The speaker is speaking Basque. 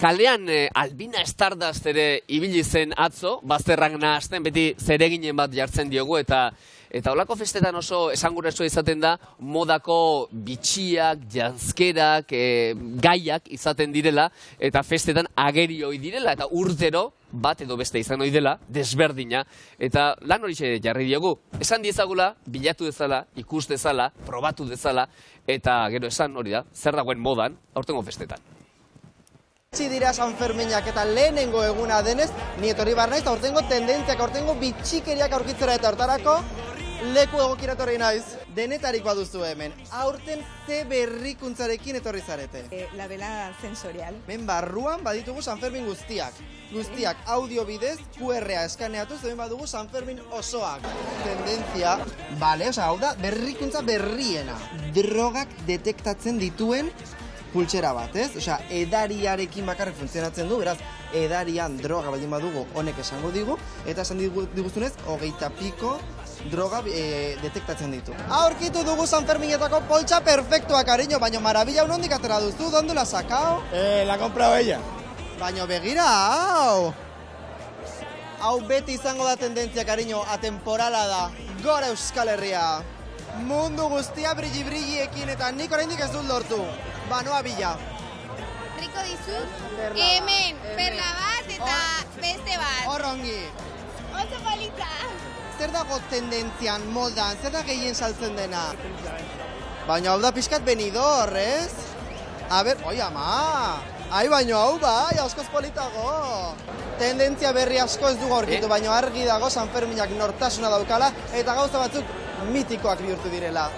Kalean Albina Stardust ere ibili zen atzo, bazterrak nahazten, beti zereginen bat jartzen diogu, eta holako festetan oso esanguratsua izaten da, modako bitxiak, janzkerak, gaiak izaten direla, eta festetan ageri hoi direla, eta urtero, bat edo beste izan hoi dela, desberdina, eta lan horixe jarri diogu. Esan diezagula, bilatu dezala, ikus dezala, probatu dezala, eta gero esan hori da, zer dagoen modan, aurtengo festetan. Itxi dira San Ferminak eta lehenengo eguna denez, ni etorri bar naiz, aurtengo tendentziak, aurtengo bitxikeriak aurkitzera eta hortarako leku egokira etorri naiz. Denetarikoa duzu hemen, aurten ze berrikuntzarekin etorri zarete. La vela sensorial. Men barruan baditugu San Fermin guztiak. Guztiak audio bidez, QR-a eskaneatu, zemen badugu San Fermin osoak. Tendentzia, bale, hau da, berrikuntza berriena. Drogak detektatzen dituen pultsera bat, ez? Osea, edariarekin bakarrik funtzionatzen du, beraz, edarian droga baldin badugu honek esango digu, eta esan diguzunez, 20 piko droga detektatzen ditu. Aurkitu dugu San Ferminetako poltsa perfektua, cariño, baina marabila unondik atera duzu, ¿dónde la has sacado? La ha comprado ella. Baina begira, hau! Hau beti izango da tendentzia, cariño, atemporala da. Gora Euskal Herria! Mundu guztia brilli-brilliekin eta nik oraindik ez dut lortu. Banoa bila. Riko dizut, hemen perla bat eta beste bat. Horrongi. Oso polita. Zer dago tendentzian, modan, zer da gehien saltzen dena? Baina hau da pixkat benidor, ez? A ber, oi ama! Ai, baina hau bai, askoz politago. Tendentzia berri asko ez dugu aurkitu, baina argi dago San Ferminak nortasuna daukala eta gauza batzuk mitikoak bihurtu direla.